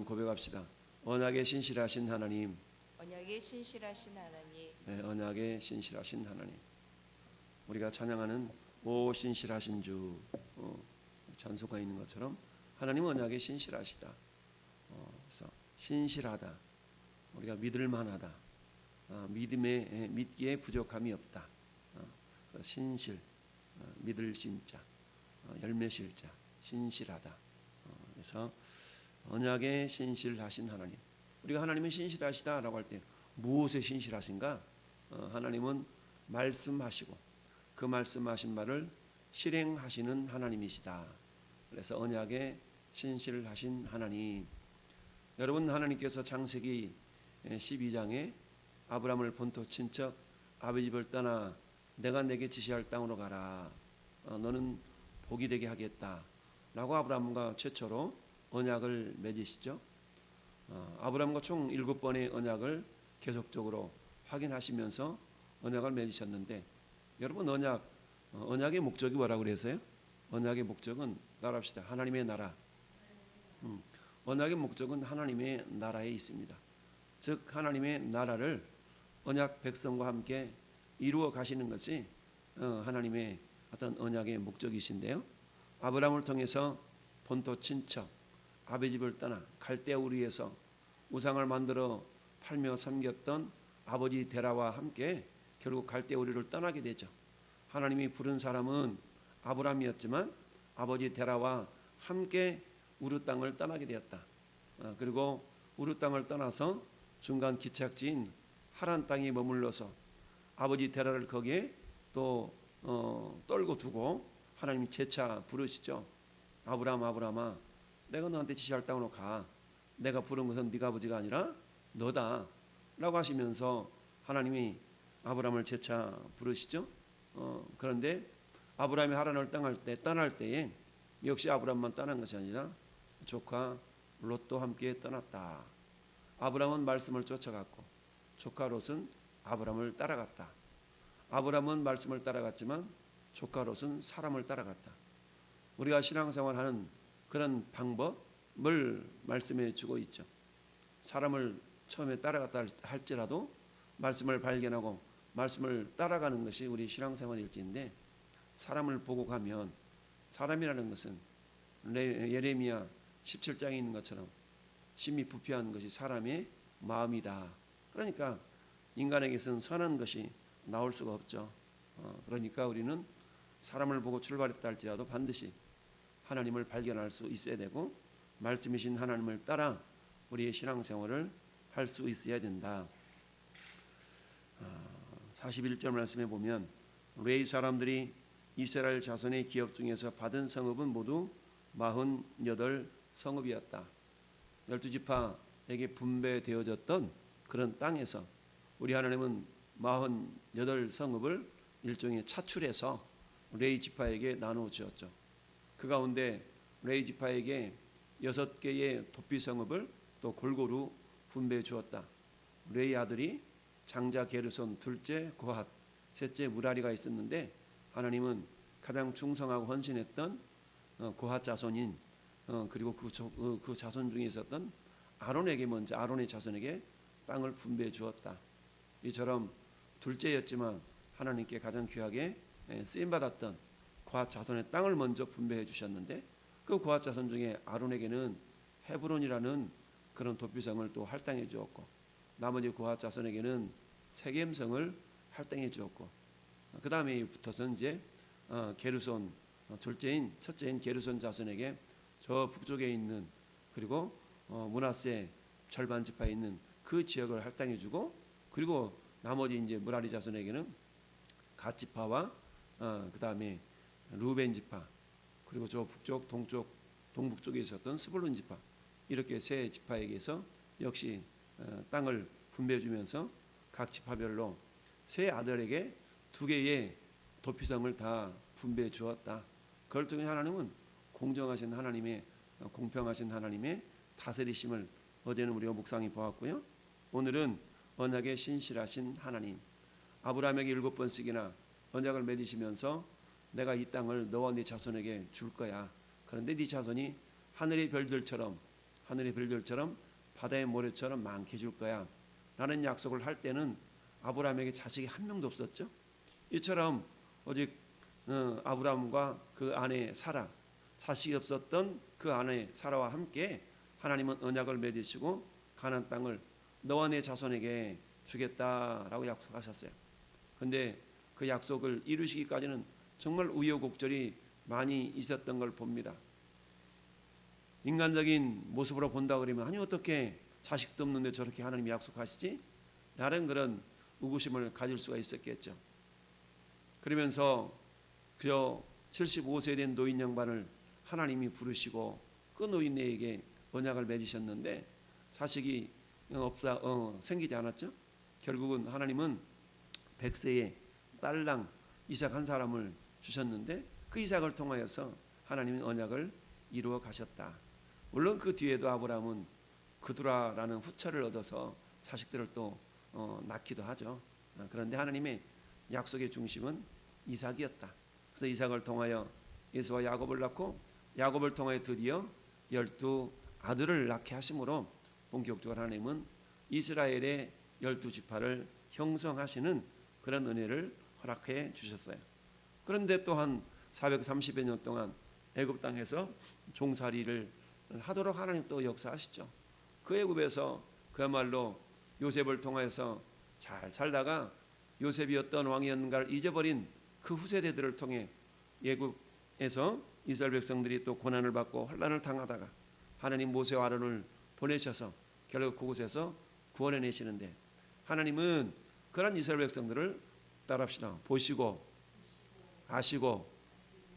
고백합시다. 언약에 신실하신 하나님, 언약에 신실하신 하나님, 네, 언약에 신실하신 하나님. 우리가 찬양하는 오 신실하신 주, 찬송가 있는 것처럼 하나님은 언약에 신실하시다. 그래서 신실하다, 우리가 믿을만하다, 믿기에 부족함이 없다. 신실, 믿을 신자, 열매실자, 신실하다. 그래서 언약에 신실하신 하나님. 우리가 하나님은 신실하시다라고 할 때 무엇에 신실하신가? 하나님은 말씀하시고 그 말씀하신 말을 실행하시는 하나님이시다. 그래서 언약에 신실하신 하나님. 여러분, 하나님께서 창세기 12장에 아브라함을 본토 친척 아버지 집을 떠나 내가 내게 지시할 땅으로 가라. 너는 복이 되게 하겠다. 라고 아브라함과 최초로 언약을 맺으시죠. 아브라함과 총 7번의 언약을 계속적으로 확인하시면서 언약을 맺으셨는데, 여러분, 언약의 목적이 뭐라고 그래서요? 언약의 목적은 따라합시다. 하나님의 나라. 언약의 목적은 하나님의 나라에 있습니다. 즉 하나님의 나라를 언약 백성과 함께 이루어 가시는 것이 하나님의 어떤 언약의 목적이신데요. 아브라함을 통해서 본토 친척 아버지 집을 떠나 갈대아 우르에서 우상을 만들어 팔며 섬겼던 아버지 데라와 함께 결국 갈대아 우르를 떠나게 되죠. 하나님이 부른 사람은 아브라함이었지만 아버지 데라와 함께 우르 땅을 떠나게 되었다. 그리고 우르 땅을 떠나서 중간 기착지인 하란 땅에 머물러서 아버지 데라를 거기에 또 떨고 두고 하나님이 재차 부르시죠. 아브라함아, 내가 너한테 지시할 땅으로 가. 내가 부른 것은 네가 아버지가 아니라 너다 라고 하시면서 하나님이 아브라함을 재차 부르시죠. 그런데 아브라함이 하란을 떠날 때에 역시 아브라함만 떠난 것이 아니라 조카 롯도 함께 떠났다. 아브라함은 말씀을 쫓아갔고 조카 롯은 아브라함을 따라갔다. 아브라함은 말씀을 따라갔지만 조카 롯은 사람을 따라갔다. 우리가 신앙생활하는 그런 방법을 말씀해 주고 있죠. 사람을 처음에 따라갔다 할지라도 말씀을 발견하고 말씀을 따라가는 것이 우리 신앙생활일지인데, 사람을 보고 가면, 사람이라는 것은 예레미야 17장에 있는 것처럼 심히 부패한 것이 사람의 마음이다. 그러니까 인간에게서는 선한 것이 나올 수가 없죠. 그러니까 우리는 사람을 보고 출발했다 할지라도 반드시 하나님을 발견할 수 있어야 되고 말씀이신 하나님을 따라 우리의 신앙생활을 할 수 있어야 된다. 41절 말씀에 보면 레위 사람들이 이스라엘 자손의 기업 중에서 받은 성읍은 모두 48 성읍이었다. 12지파에게 분배되어졌던 그런 땅에서 우리 하나님은 48 성읍을 일종의 차출해서 레위 지파에게 나누어 주었죠. 그 가운데 레위 지파에게 6개의 도피 성읍을 또 골고루 분배해 주었다. 레위 아들이 장자 게르손, 둘째 고핫, 셋째 무라리가 있었는데, 하나님은 가장 충성하고 헌신했던 고핫 자손인 그리고 그 자손 중에 있었던 아론의 자손에게 땅을 분배해 주었다. 이처럼 둘째였지만 하나님께 가장 귀하게 쓰임 받았던 고핫 자손의 땅을 먼저 분배해 주셨는데, 그 고핫 자손 중에 아론에게는 헤브론이라는 그런 도피성을 또 할당해 주었고, 나머지 고핫 자손에게는 세겜성을 할당해 주었고, 그 다음에 붙어서 이제 게르손 첫째인 게르손 자손에게 저 북쪽에 있는, 그리고 므낫세 절반 지파에 있는 그 지역을 할당해 주고, 그리고 나머지 이제 무라리 자손에게는 갓 지파와 그 다음에 루벤 지파, 그리고 저 북쪽, 동쪽, 동북쪽에 있었던 스불론 지파, 이렇게 세 지파에게서 역시 땅을 분배해 주면서 각 지파별로 세 아들에게 2개의 도피성을 다 분배해 주었다. 그걸 통해 하나님은 공정하신 하나님의, 공평하신 하나님의 다스리심을 어제는 우리가 묵상해 보았고요. 오늘은 언약에 신실하신 하나님, 아브라함에게 7번씩이나 언약을 맺으시면서 내가 이 땅을 너와 네 자손에게 줄 거야. 그런데 네 자손이 하늘의 별들처럼 하늘의 별들처럼 바다의 모래처럼 많게 해줄 거야 라는 약속을 할 때는 아브라함에게 자식이 한 명도 없었죠. 이처럼 오직 아브라함과 그 아내 사라, 자식이 없었던 그 아내 사라와 함께 하나님은 언약을 맺으시고 가나안 땅을 너와 내 자손에게 주겠다라고 약속하셨어요. 그런데 그 약속을 이루시기까지는 정말 우여곡절이 많이 있었던 걸 봅니다. 인간적인 모습으로 본다 그러면 아니 어떻게 자식도 없는데 저렇게 하나님이 약속하시지? 라는 그런 의구심을 가질 수가 있었겠죠. 그러면서 그저 75세 된 노인 양반을 하나님이 부르시고 그 노인에게 언약을 맺으셨는데 자식이 생기지 않았죠. 결국은 하나님은 100세에 딸랑 이삭 한 사람을 주셨는데 그 이삭을 통하여서 하나님은 언약을 이루어 가셨다. 물론 그 뒤에도 아브라함은 그두라라는 후처를 얻어서 자식들을 또 낳기도 하죠. 그런데 하나님의 약속의 중심은 이삭이었다. 그래서 이삭을 통하여 에서와 야곱을 낳고 야곱을 통하여 드디어 12 아들을 낳게 하심으로 본격적으로 하나님은 이스라엘의 12지파를 형성하시는 그런 은혜를 허락해 주셨어요. 그런데 또한 430여 년 동안 애굽 땅에서 종살이를 하도록 하나님 또 역사하시죠. 그 애굽에서 그야말로 요셉을 통해서 잘 살다가 요셉이 어떤 왕이었는가를 잊어버린 그 후세대들을 통해 애굽에서 이스라엘 백성들이 또 고난을 받고 환난을 당하다가 하나님 모세와 아론을 보내셔서 결국 그곳에서 구원해 내시는데 하나님은 그런 이스라엘 백성들을 따라합시다. 보시고 아시고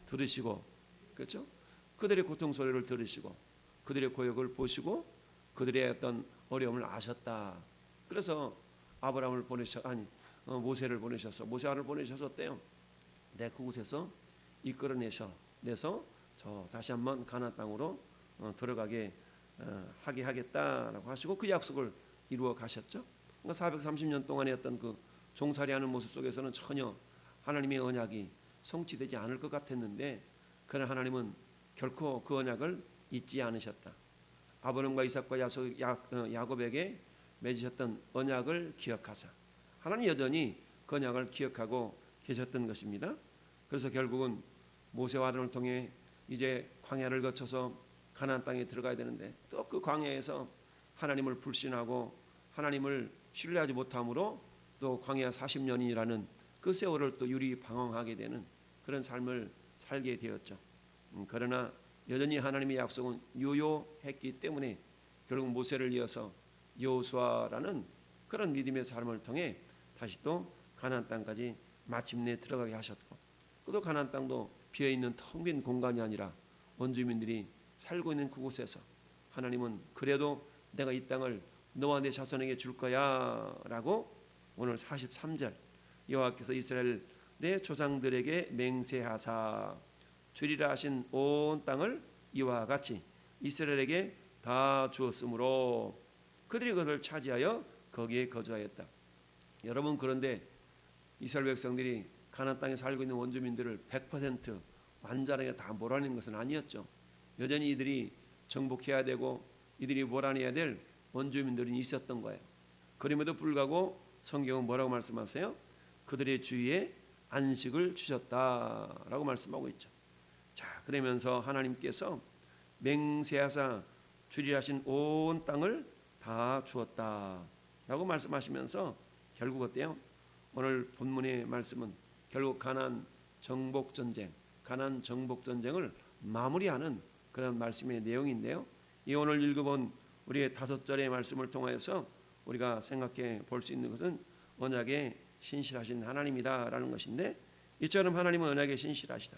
들으시고 그렇죠? 그들의 고통 소리를 들으시고 그들의 고역을 보시고 그들의 어떤 어려움을 아셨다. 그래서 아브라함을 모세를 보내셔서 모세를 보내셔서 어때요? 내 그곳에서 이끌어내서 저 다시 한번 가나안 땅으로 들어가게 하게 하겠다라고 하시고 그 약속을 이루어 가셨죠. 그러니까 430년 동안의 어떤 그 종살이하는 모습 속에서는 전혀 하나님의 언약이 성취되지 않을 것 같았는데 그러나 하나님은 결코 그 언약을 잊지 않으셨다. 아브라함과 이삭과 야곱에게 맺으셨던 언약을 기억하사 하나님 여전히 그 언약을 기억하고 계셨던 것입니다. 그래서 결국은 모세와 아론을 통해 이제 광야를 거쳐서 가나안 땅에 들어가야 되는데 또 그 광야에서 하나님을 불신하고 하나님을 신뢰하지 못함으로 또 광야 40년이라는 그 세월을 또 유리방황하게 되는 그런 삶을 살게 되었죠. 그러나 여전히 하나님의 약속은 유효했기 때문에 결국 모세를 이어서 여호수아라는 그런 믿음의 삶을 통해 다시 또 가나안 땅까지 마침내 들어가게 하셨고 또 가나안 땅도 비어있는 텅 빈 공간이 아니라 원주민들이 살고 있는 그곳에서 하나님은 그래도 내가 이 땅을 너와 내 자손에게 줄 거야 라고 오늘 43절 여호와께서 이스라엘 내 조상들에게 맹세하사 주리라 하신 온 땅을 이와 같이 이스라엘에게 다 주었으므로 그들이 그것을 차지하여 거기에 거주하였다. 여러분 그런데 이스라엘 백성들이 가나안 땅에 살고 있는 원주민들을 100% 완전하게 다 몰아내는 것은 아니었죠. 여전히 이들이 정복해야 되고 이들이 몰아내야 될 원주민들이 있었던 거예요. 그럼에도 불구하고 성경은 뭐라고 말씀하세요? 그들의 주위에 안식을 주셨다라고 말씀하고 있죠. 자, 그러면서 하나님께서 맹세하사 주리라 하신 온 땅을 다 주었다라고 말씀하시면서 결국 어때요? 오늘 본문의 말씀은 결국 가나안 정복 전쟁을 마무리하는 그런 말씀의 내용인데요. 이 오늘 읽어본 우리의 5절의 말씀을 통해서 우리가 생각해 볼 수 있는 것은 언약에 신실하신 하나님이다라는 것인데 이처럼 하나님은 언약에 신실하시다.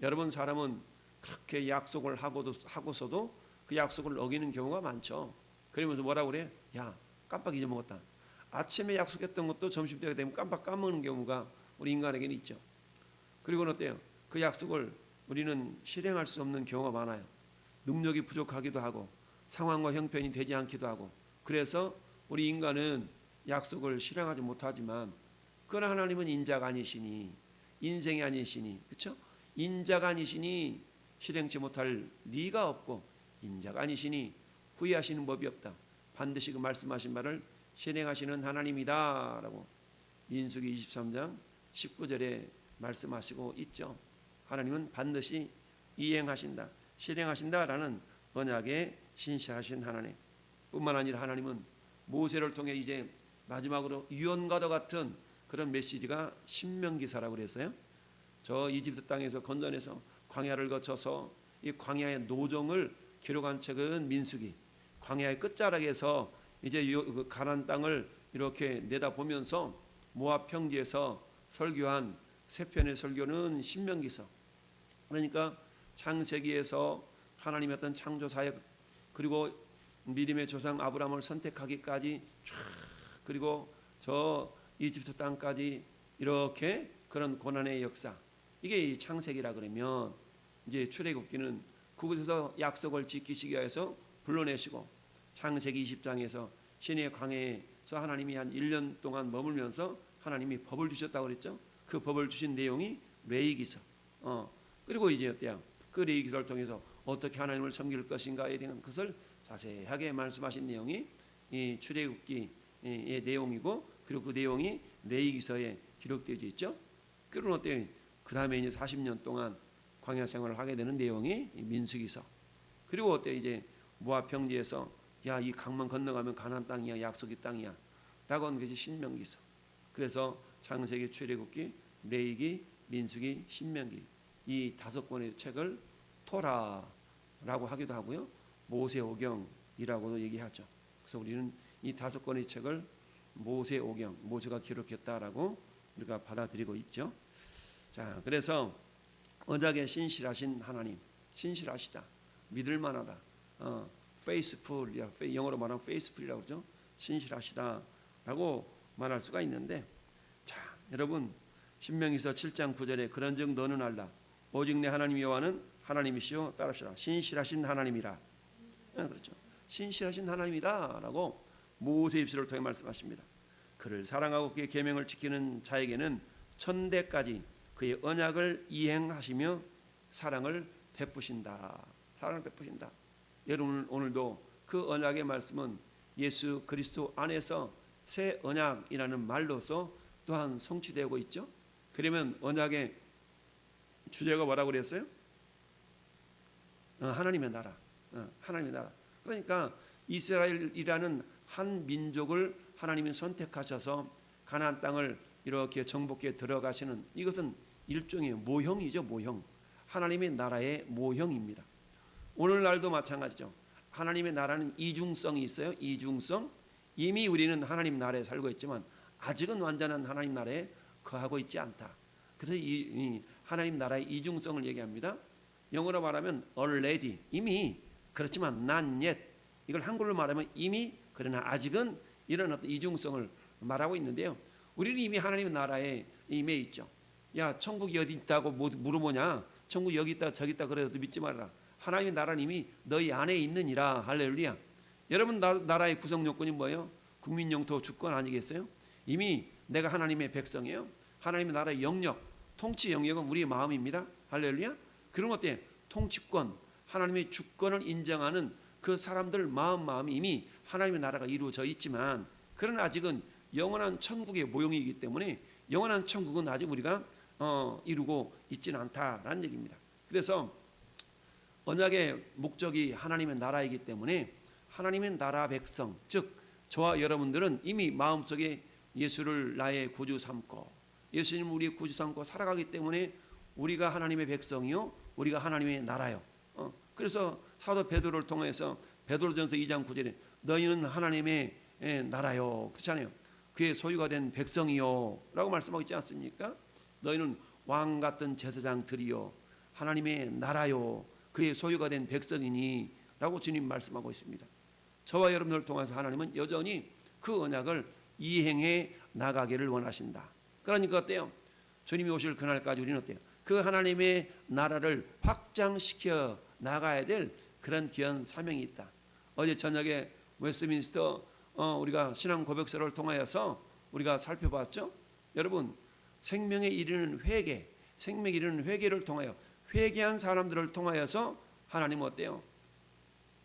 여러분 사람은 그렇게 약속을 하고서도 그 약속을 어기는 경우가 많죠. 그러면서 뭐라고 그래? 야 깜빡 잊어먹었다. 아침에 약속했던 것도 점심때가 되면 깜빡 까먹는 경우가 우리 인간에게는 있죠. 그리고는 어때요? 그 약속을 우리는 실행할 수 없는 경우가 많아요. 능력이 부족하기도 하고 상황과 형편이 되지 않기도 하고 그래서 우리 인간은 약속을 실행하지 못하지만 그러나 하나님은 인자가 아니시니 인생이 아니시니 그렇죠? 인자가 아니시니 실행치 못할 리가 없고 인자가 아니시니 후회하시는 법이 없다. 반드시 그 말씀하신 바를 실행하시는 하나님이다라고 민수기 23장 19절에 말씀하시고 있죠. 하나님은 반드시 이행하신다, 실행하신다라는 언약에 신실하신 하나님. 뿐만 아니라 하나님은 모세를 통해 이제 마지막으로 유언과도 같은 그런 메시지가 신명기사라고 그랬어요. 저 이집트 땅에서 건져내서 광야를 거쳐서 이 광야의 노정을 기록한 책은 민수기. 광야의 끝자락에서 이제 그 가나안 땅을 이렇게 내다보면서 모압 평지에서 설교한 세 편의 설교는 신명기서. 그러니까 창세기에서 하나님의 어떤 창조 사역, 그리고 믿음의 조상 아브라함을 선택하기까지 쫙, 그리고 저 이집트 땅까지 이렇게 그런 고난의 역사, 이게 이 창세기라 그러면 이제 출애굽기는 그곳에서 약속을 지키시기 위해서 불러내시고, 창세기 20장에서 신의 광야에서 하나님이 한 1년 동안 머물면서 하나님이 법을 주셨다고 그랬죠. 그 법을 주신 내용이 레위기서. 그리고 이제 어때요? 그 레위기서를 통해서 어떻게 하나님을 섬길 것인가에 대한 것을 자세하게 말씀하신 내용이 이 출애굽기의 내용이고, 그리고 그 내용이 레위기서에 기록되어 있죠. 그런 어때요? 그 다음에 이제 40년 동안 광야 생활을 하게 되는 내용이 민수기서. 그리고 어때요? 이제 모압 평지에서 야, 이 강만 건너가면 가나안 땅이야, 약속의 땅이야 라고 하는 것이 신명기서. 그래서 창세기, 출애굽기, 레위기, 민수기, 신명기, 이 5권의 책을 토라라고 하기도 하고요, 모세오경이라고도 얘기하죠. 그래서 우리는 이 5권의 책을 모세오경, 모세가 기록했다라고 우리가 받아들이고 있죠. 자, 그래서 언약에 신실하신 하나님, 신실하시다, 믿을만하다, faithful, 영어로 말하면 faithful이라고 그러죠. 신실하시다라고 말할 수가 있는데, 자, 여러분, 신명기서 7장 9절에 그런즉 너는 알라, 오직 내 하나님 여호와는 하나님이시요, 따르시라, 신실하신 하나님이라. 그렇죠. 신실하신 하나님이다라고 모세 입술을 통해 말씀하십니다. 그를 사랑하고 그의 계명을 지키는 자에게는 천대까지 그의 언약을 이행하시며 사랑을 베푸신다. 사랑을 베푸신다. 여러분, 오늘도 그 언약의 말씀은 예수 그리스도 안에서 새 언약이라는 말로서 또한 성취되고 있죠. 그러면 언약의 주제가 뭐라고 그랬어요? 하나님의 나라. 하나님의 나라. 그러니까 이스라엘이라는 한 민족을 하나님이 선택하셔서 가나안 땅을 이렇게 정복해 들어가시는, 이것은 일종의 모형이죠. 모형. 하나님의 나라의 모형입니다. 오늘날도 마찬가지죠. 하나님의 나라는 이중성이 있어요. 이중성. 이미 우리는 하나님 나라에 살고 있지만 아직은 완전한 하나님 나라에 거하고 있지 않다. 그래서 이 하나님 나라의 이중성을 얘기합니다. 영어로 말하면 already, 이미, 그렇지만 not yet. 이걸 한글로 말하면 이미, 그러나 아직은, 이런 어떤 이중성을 말하고 있는데요. 우리는 이미 하나님의 나라에 임해 있죠. 야, 천국이 어디 있다고 물어보냐? 천국 여기 있다 저기 있다 그래도 믿지 말아라. 하나님의 나라는 이미 너희 안에 있느니라. 할렐루야. 여러분 나라의 구성 요건이 뭐예요? 국민 영토 주권 아니겠어요? 이미 내가 하나님의 백성이에요. 하나님의 나라의 영역, 통치 영역은 우리의 마음입니다. 할렐루야. 그런 것 때문에 통치권, 하나님의 주권을 인정하는 그 사람들 마음이 이미 하나님의 나라가 이루어져 있지만, 그러나 아직은 영원한 천국의 모형이기 때문에 영원한 천국은 아직 우리가 이루고 있지는 않다라는 얘기입니다. 그래서 언약의 목적이 하나님의 나라이기 때문에 하나님의 나라 백성, 즉 저와 여러분들은 이미 마음속에 예수를 나의 구주 삼고, 예수님 우리의 구주 삼고 살아가기 때문에 우리가 하나님의 백성이요, 우리가 하나님의 나라요. 그래서 사도 베드로를 통해서 베드로전서 2장 9절에 너희는 하나님의 나라요, 그렇잖아요. 그의 소유가 된 백성이요 라고 말씀하고 있지 않습니까? 너희는 왕 같은 제사장들이요, 하나님의 나라요, 그의 소유가 된 백성이니 라고 주님 말씀하고 있습니다. 저와 여러분들을 통해서 하나님은 여전히 그 언약을 이행해 나가기를 원하신다. 그러니까 어때요? 주님이 오실 그날까지 우리는 어때요? 그 하나님의 나라를 확장시켜 나가야 될 그런 귀한 사명이 있다. 어제 저녁에 웨스트민스터 우리가 신앙 고백서를 통하여서 우리가 살펴봤죠. 여러분, 생명에 이르는 회개, 생명에 이르는 회개를 통하여 회개한 사람들을 통하여서 하나님은 어때요?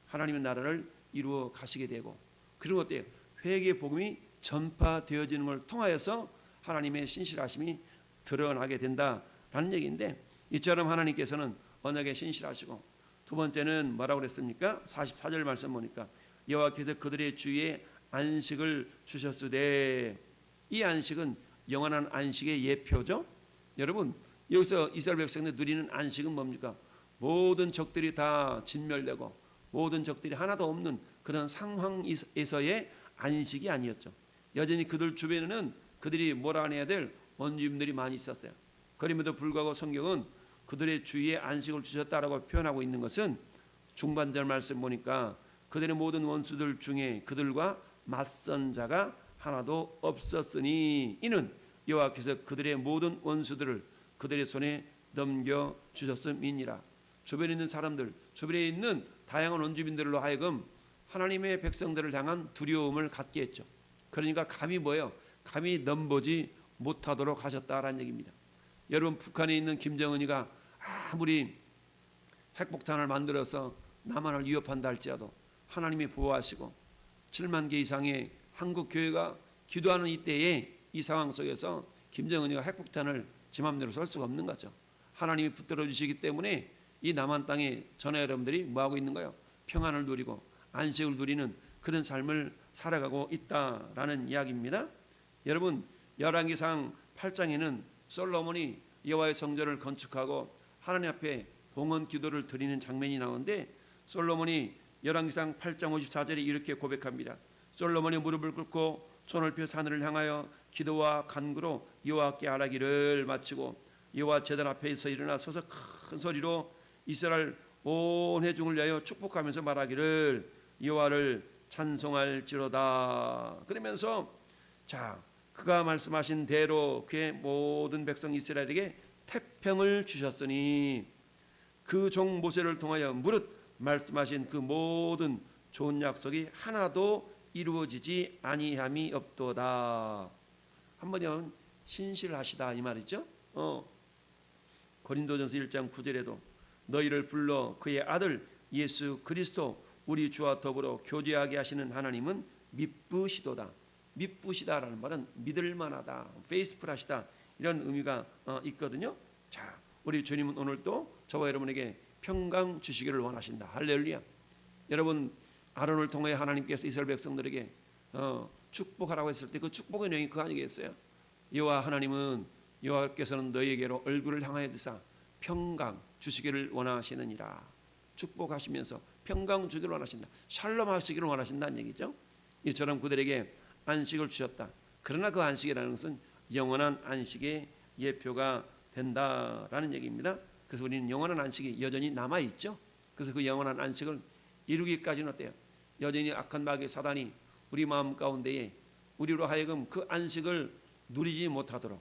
하나님의 나라를 이루어 가시게 되고, 그리고 어때요? 회개 복음이 전파되어지는 걸 통하여서 하나님의 신실하심이 드러나게 된다라는 얘기인데, 이처럼 하나님께서는 언약에 신실하시고, 두 번째는 뭐라고 그랬습니까? 44절 말씀 보니까 여호와께서 그들의 주위에 안식을 주셨으되, 이 안식은 영원한 안식의 예표죠. 여러분, 여기서 이스라엘 백성들 누리는 안식은 뭡니까? 모든 적들이 다 진멸되고 모든 적들이 하나도 없는 그런 상황에서의 안식이 아니었죠. 여전히 그들 주변에는 그들이 몰아내야 될 원주민들이 많이 있었어요. 그럼에도 불구하고 성경은 그들의 주위에 안식을 주셨다라고 표현하고 있는 것은, 중반절 말씀 보니까 그들의 모든 원수들 중에 그들과 맞선 자가 하나도 없었으니, 이는 여호와께서 그들의 모든 원수들을 그들의 손에 넘겨 주셨음이니라. 주변에 있는 사람들, 주변에 있는 다양한 원주민들로 하여금 하나님의 백성들을 향한 두려움을 갖게 했죠. 그러니까 감히 뭐예요? 감히 넘보지 못하도록 하셨다라는 얘기입니다. 여러분, 북한에 있는 김정은이가 아무리 핵폭탄을 만들어서 남한을 위협한다 할지라도 하나님이 보호하시고 7만 개 이상의 한국 교회가 기도하는 이때에, 이 상황 속에서 김정은이가 핵폭탄을 지 맘대로 쏠 수가 없는 거죠. 하나님이 붙들어 주시기 때문에 이 남한 땅에 전하 여러분들이 뭐하고 있는 거예요? 평안을 누리고 안식을 누리는 그런 삶을 살아가고 있다라는 이야기입니다. 여러분, 열왕기상 8장에는 솔로몬이 여호와의 성전을 건축하고 하나님 앞에 봉헌 기도를 드리는 장면이 나오는데, 솔로몬이 열왕기상 8장 54절에 이렇게 고백합니다. 솔로몬이 무릎을 꿇고 손을 펴 하늘을 향하여 기도와 간구로 여호와께 아뢰기를 마치고 여호와 제단 앞에서 일어나 서서 큰 소리로 이스라엘 온 회중을 위하여 축복하면서 말하기를 여호와를 찬송할지로다. 그러면서 자, 그가 말씀하신 대로 그의 모든 백성 이스라엘에게 태평을 주셨으니 그 종 모세를 통하여 무릇 말씀하신 그 모든 좋은 약속이 하나도 이루어지지 아니함이 없도다. 한번은 신실하시다 이 말이죠. 고린도전서 1장 9절에도 너희를 불러 그의 아들 예수 그리스도 우리 주와 더불어 교제하게 하시는 하나님은 미쁘시도다. 미쁘시다라는 말은 믿을만하다, 페이스풀하시다, 이런 의미가 있거든요. 자, 우리 주님은 오늘도 저와 여러분에게 평강 주시기를 원하신다. 할렐루야. 여러분, 아론을 통해 하나님께서 이스라엘 백성들에게 축복하라고 했을 때 그 축복의 내용이 그거 아니겠어요? 여호와 하나님은, 여호와께서는 너희에게로 얼굴을 향하여 드사 평강 주시기를 원하시느니라. 축복하시면서 평강 주기를 원하신다. 샬롬 하시기를 원하신다는 얘기죠. 이처럼 그들에게 안식을 주셨다. 그러나 그 안식이라는 것은 영원한 안식의 예표가 된다라는 얘기입니다. 그래서 우리는 영원한 안식이 여전히 남아있죠. 그래서 그 영원한 안식을 이루기까지는 어때요? 여전히 악한 마귀 사단이 우리 마음 가운데에 우리로 하여금 그 안식을 누리지 못하도록,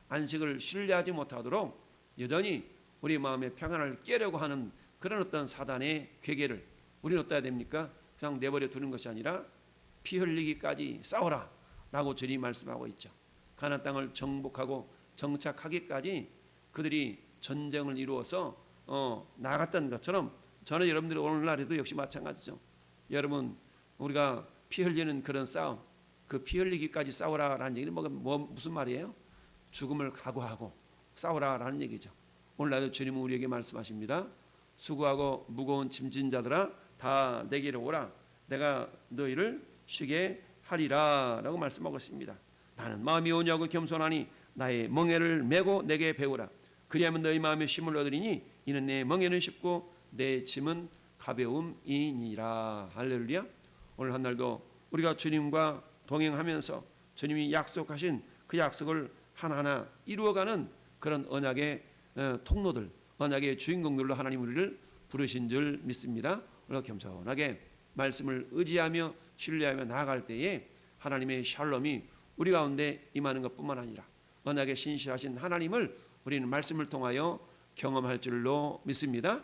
안식을 신뢰하지 못하도록 여전히 우리 마음의 평안을 깨려고 하는 그런 어떤 사단의 괴계를 우리는 어떠해야 됩니까? 그냥 내버려 두는 것이 아니라 피 흘리기까지 싸워라 라고 주님이 말씀하고 있죠. 가나안 땅을 정복하고 정착하기까지 그들이 전쟁을 이루어서 나갔던 것처럼 저는 여러분들이 오늘날에도 역시 마찬가지죠. 여러분, 우리가 피 흘리는 그런 싸움, 그 피 흘리기까지 싸우라라는 얘기는 무슨 말이에요? 죽음을 각오하고 싸우라라는 얘기죠. 오늘날도 주님은 우리에게 말씀하십니다. 수고하고 무거운 짐진 자들아 다 내게로 오라. 내가 너희를 쉬게 하리라 라고 말씀하고 있습니다. 나는 마음이 온유하고 겸손하니 나의 멍에를 메고 내게 배우라. 그리하면 너희 마음에 쉼을 얻으리니 이는 내 멍에는 쉽고 내 짐은 가벼움이니라. 할렐루야. 오늘 한 날도 우리가 주님과 동행하면서 주님이 약속하신 그 약속을 하나하나 이루어가는 그런 언약의 통로들, 언약의 주인공들로 하나님 우리를 부르신 줄 믿습니다. 오늘 겸손하게 말씀을 의지하며 신뢰하며 나아갈 때에 하나님의 샬롬이 우리 가운데 임하는 것뿐만 아니라 언약에 신실하신 하나님을 우리는 말씀을 통하여 경험할 줄로 믿습니다.